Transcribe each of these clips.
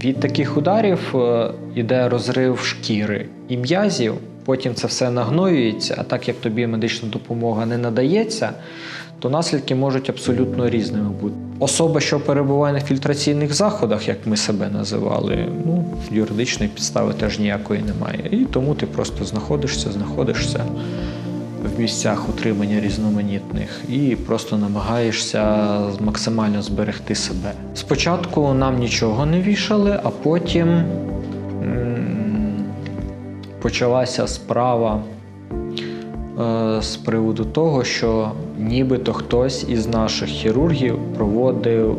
Від таких ударів йде розрив шкіри і м'язів, потім це все нагноюється, а так як тобі медична допомога не надається, то наслідки можуть абсолютно різними бути. Особа, що перебуває на фільтраційних заходах, як ми себе називали, юридичної підстави теж ніякої немає. І тому ти просто знаходишся в місцях утримання різноманітних і просто намагаєшся максимально зберегти себе. Спочатку нам нічого не вішали, а потім почалася справа з приводу того, що нібито хтось із наших хірургів проводив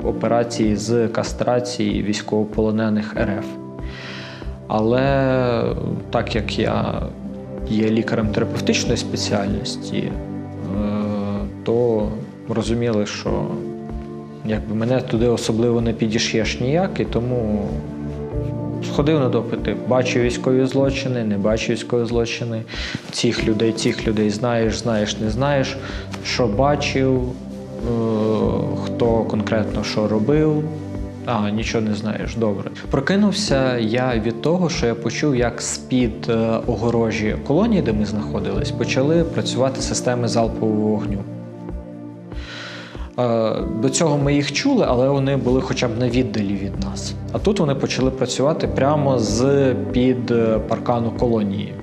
операції з кастрації військовополонених РФ. Але так як я є лікарем терапевтичної спеціальності, то розуміли, що мене туди особливо не підіш'єш ніяк, і тому сходив на допити. Бачив військові злочини, не бачив військові злочини. Цих людей знаєш, не знаєш, що бачив, хто конкретно що робив. Нічого не знаєш, добре. Прокинувся я від того, що я почув, як з-під огорожі колонії, де ми знаходились, почали працювати системи залпового вогню. До цього ми їх чули, але вони були хоча б на віддалі від нас. А тут вони почали працювати прямо з-під паркану колонії.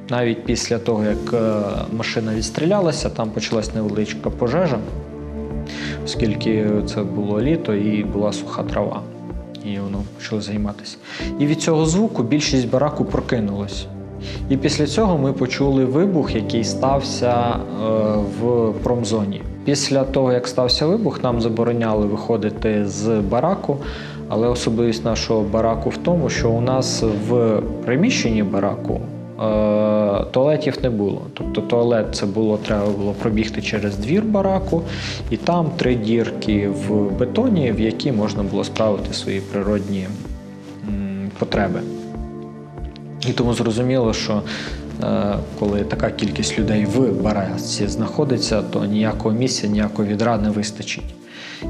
Навіть після того, як машина відстрілялася, там почалась невеличка пожежа, оскільки це було літо і була суха трава. І воно почало займатися. І від цього звуку більшість бараку прокинулась. І після цього ми почули вибух, який стався в промзоні. Після того, як стався вибух, нам забороняли виходити з бараку, але особливість нашого бараку в тому, що у нас в приміщенні бараку туалетів не було. Тобто туалет це треба було пробігти через двір бараку, і там 3 дірки в бетоні, в які можна було справити свої природні потреби. І тому зрозуміло, що коли така кількість людей в бараці знаходиться, то ніякого місця, ніякого відра не вистачить.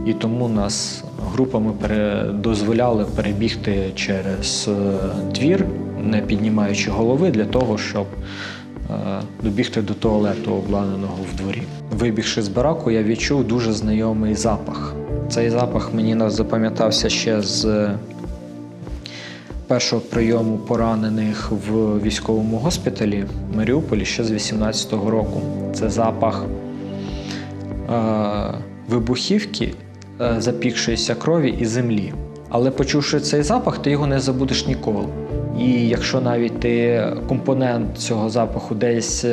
І тому нас групами дозволяли перебігти через двір, не піднімаючи голови, для того, щоб добігти до туалету, обладнаного в дворі. Вибігши з бараку, я відчув дуже знайомий запах. Цей запах мені запам'ятався ще з першого прийому поранених в військовому госпіталі в Маріуполі ще з 18-го року. Це запах вибухівки, запікшоїся крові і землі. Але почувши цей запах, ти його не забудеш ніколи. І якщо навіть ти компонент цього запаху десь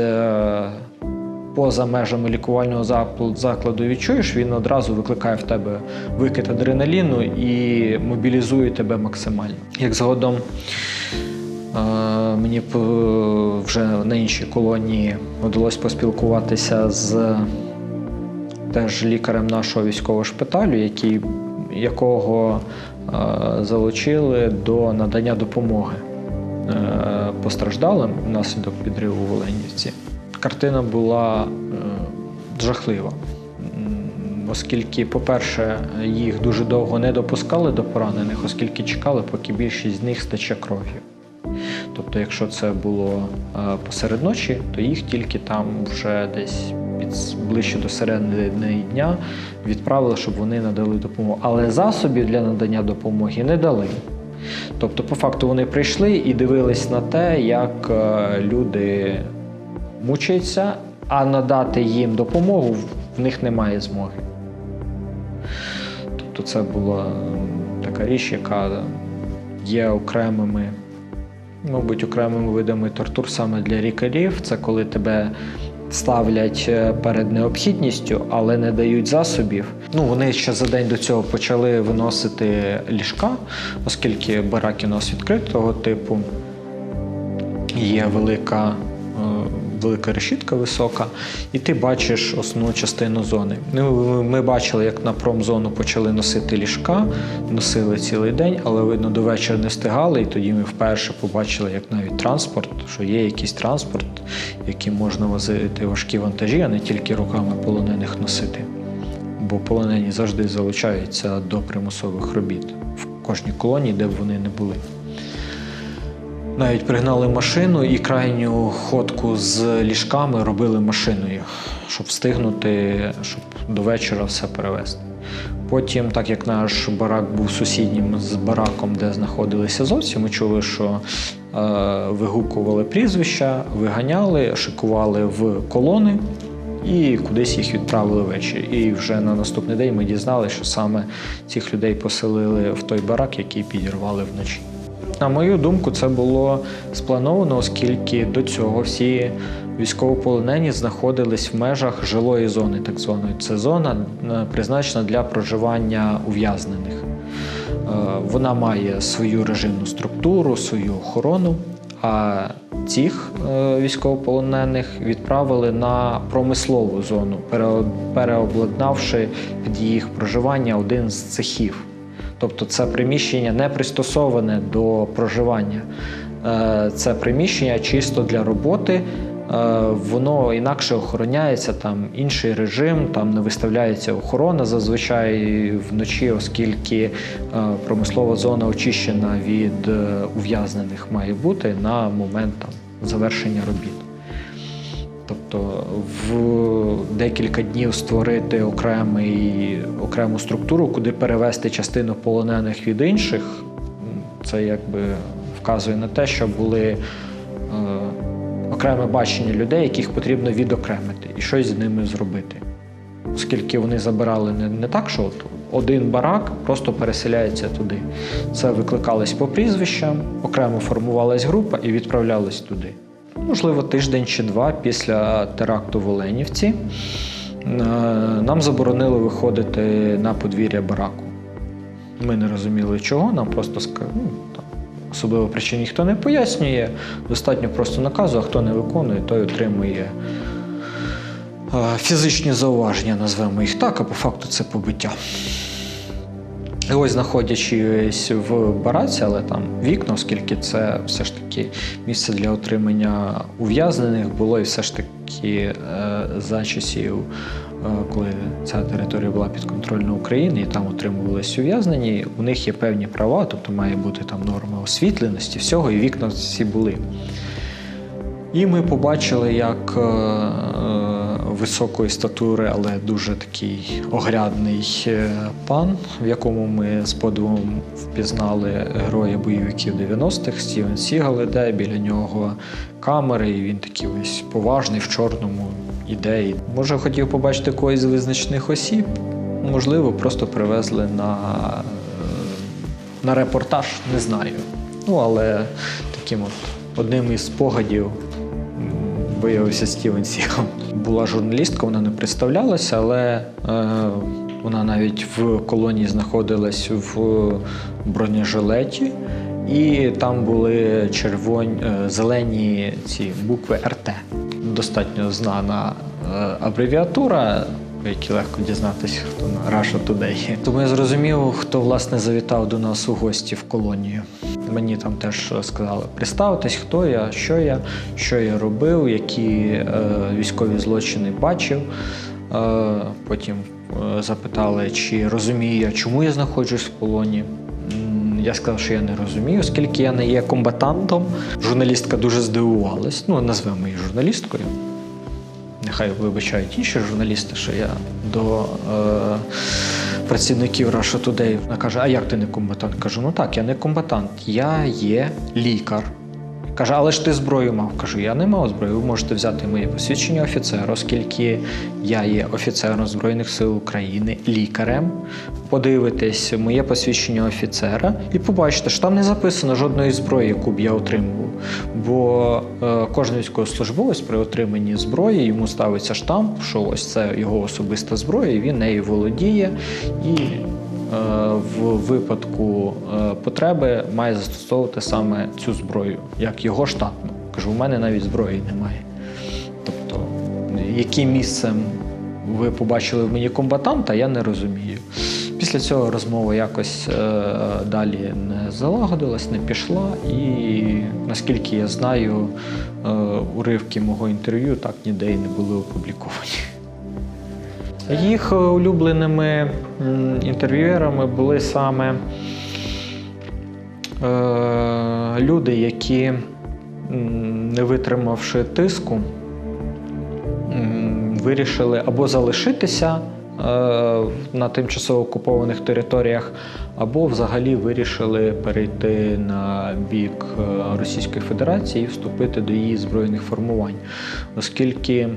поза межами лікувального закладу відчуєш, він одразу викликає в тебе викид адреналіну і мобілізує тебе максимально. Як згодом мені вже на іншій колонії вдалося поспілкуватися з теж лікарем нашого військового шпиталю, якого залучили до надання допомоги постраждалим внаслідок підриву в Оленівці. Картина була жахлива, оскільки, по-перше, їх дуже довго не допускали до поранених, оскільки чекали, поки більшість з них стече кров'ю. Тобто, якщо це було посеред ночі, то їх тільки там вже десь ближче до середини дня відправили, щоб вони надали допомогу. Але засобів для надання допомоги не дали. Тобто, по факту, вони прийшли і дивились на те, як люди мучаються, а надати їм допомогу в них немає змоги. Тобто це була така річ, яка є окремими видами тортур саме для лікарів. Це коли тебе ставлять перед необхідністю, але не дають засобів. Вони ще за день до цього почали виносити ліжка, оскільки бараки у нас відкритого типу, є велика решітка висока, і ти бачиш основну частину зони. Ми бачили, як на промзону почали носити ліжка, носили цілий день, але, видно, до вечора не встигали, і тоді ми вперше побачили, як навіть транспорт, що є якийсь транспорт, яким можна возити важкі вантажі, а не тільки руками полонених носити. Бо полонені завжди залучаються до примусових робіт. кожній колонії, де б вони не були. Навіть пригнали машину і крайню ходку з ліжками робили машиною, щоб встигнути, щоб до вечора все перевезти. Потім, так як наш барак був сусіднім з бараком, де знаходилися азовці, ми чули, що вигукували прізвища, виганяли, шикували в колони і кудись їх відправили ввечері. І вже на наступний день ми дізналися, що саме цих людей поселили в той барак, який підірвали вночі. На мою думку, це було сплановано, оскільки до цього всі військовополонені знаходились в межах жилої зони, так званої. Це зона, призначена для проживання ув'язнених. Вона має свою режимну структуру, свою охорону, а цих військовополонених відправили на промислову зону, переобладнавши під їх проживання один з цехів. Тобто це приміщення не пристосоване до проживання. Це приміщення чисто для роботи, воно інакше охороняється, там інший режим, там не виставляється охорона зазвичай вночі, оскільки промислова зона очищена від ув'язнених має бути на момент завершення робіт. Тобто в декілька днів створити окрему структуру, куди перевести частину полонених від інших, це якби вказує на те, що були окреме бачення людей, яких потрібно відокремити і щось з ними зробити. Оскільки вони забирали не так, що один барак просто переселяється туди. Це викликались по прізвищам, окремо формувалась група і відправлялись туди. Можливо, тиждень чи два після теракту в Оленівці нам заборонили виходити на подвір'я бараку. Ми не розуміли чого, нам просто сказали, особливо причин ніхто не пояснює, достатньо просто наказу, а хто не виконує, той отримує фізичні зауваження, назвемо їх так, а по факту це побиття. І ось, знаходячись в бараці, але там вікна, оскільки це все ж таки місце для отримання ув'язнених було, і все ж таки за часів, коли ця територія була підконтрольна Україні, і там отримувалися ув'язнені, у них є певні права, тобто має бути там норма освітленості, всього, і вікна всі були. І ми побачили, як високої статури, але дуже такий огрядний пан, в якому ми з подивом впізнали героя бойовиків 90-х, Стівен Сігал іде, біля нього камери, і він такий весь поважний, в чорному іде. Може, хотів побачити когось з визначених осіб, можливо, просто привезли на репортаж, не знаю. Але таким одним із спогадів виявився Стівен Сігал. Була журналістка, вона не представлялася, але вона навіть в колонії знаходилась в бронежилеті, і там були зелені ці букви РТ. Достатньо знана абревіатура, по якій легко дізнатися, хто на Russia Today. Тому я зрозумів, хто, власне, завітав до нас у гості в колонію. Мені там теж сказали представитись, хто я, що я робив, які військові злочини бачив. Потім запитали, чи розумію я, чому я знаходжусь в полоні. Я сказав, що я не розумію, оскільки я не є комбатантом. Журналістка дуже здивувалась, назвемо її журналісткою. Нехай вибачають інші журналісти, що я до працівників Russia Today. Вона каже, а як ти не комбатант? Кажу, так, я не комбатант, я є лікар. Каже, але ж ти зброю мав. Кажу, я не мав зброї, ви можете взяти моє посвідчення офіцера, оскільки я є офіцером Збройних сил України, лікарем. Подивитесь моє посвідчення офіцера і побачите, що там не записано жодної зброї, яку б я отримував. Бо кожен військовослужбовець при отриманні зброї, йому ставиться штамп, що ось це його особиста зброя, і він нею володіє. І в випадку потреби має застосовувати саме цю зброю, як його штатну. Кажу, у мене навіть зброї немає. Тобто, яким місцем ви побачили в мені комбатанта, я не розумію. Після цього розмова якось далі не залагодилась, не пішла, і, наскільки я знаю, уривки мого інтерв'ю так ніде і не були опубліковані. Їх улюбленими інтерв'юерами були саме Люди, які, не витримавши тиску, вирішили або залишитися на тимчасово окупованих територіях, або взагалі вирішили перейти на бік Російської Федерації і вступити до її збройних формувань. Оскільки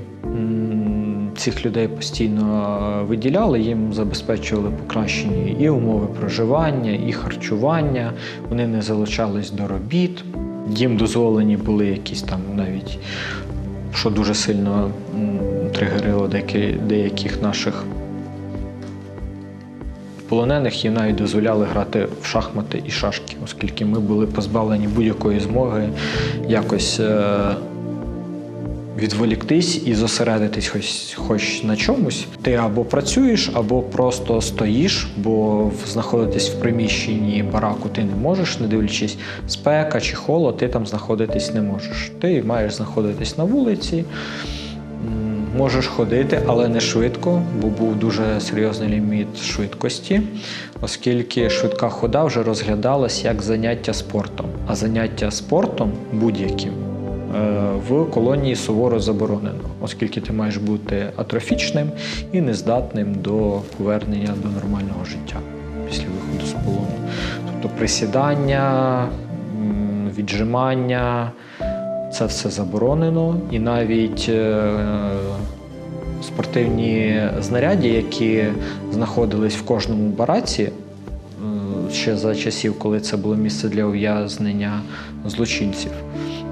цих людей постійно виділяли, їм забезпечували покращені і умови проживання, і харчування, вони не залучались до робіт, їм дозволені були якісь там навіть, що дуже сильно тригерило деяких наших полонених, їм навіть дозволяли грати в шахмати і шашки, оскільки ми були позбавлені будь-якої змоги якось відволіктись і зосередитись хоч на чомусь. Ти або працюєш, або просто стоїш, бо знаходитись в приміщенні бараку ти не можеш, не дивлячись спека чи холод, ти там знаходитись не можеш. Ти маєш знаходитись на вулиці, можеш ходити, але не швидко, бо був дуже серйозний ліміт швидкості, оскільки швидка хода вже розглядалась як заняття спортом. А заняття спортом будь-яким в колонії суворо заборонено, оскільки ти маєш бути атрофічним і нездатним до повернення до нормального життя після виходу з полону. Тобто присідання, віджимання – це все заборонено. І навіть спортивні знаряддя, які знаходились в кожному бараці, ще за часів, коли це було місце для ув'язнення злочинців,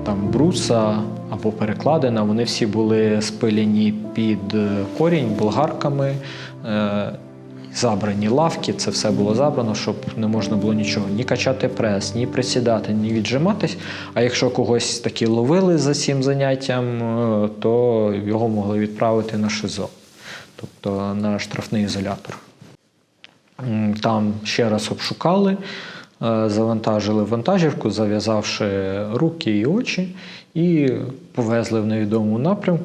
там бруса або перекладина, вони всі були спилені під корінь болгарками, забрані лавки, це все було забрано, щоб не можна було нічого, ні качати прес, ні присідати, ні віджиматись. А якщо когось таки ловили за цим заняттям, то його могли відправити на ШИЗО, тобто на штрафний ізолятор. Там ще раз обшукали, завантажили в вантажівку, зав'язавши руки і очі, і повезли в невідомому напрямку.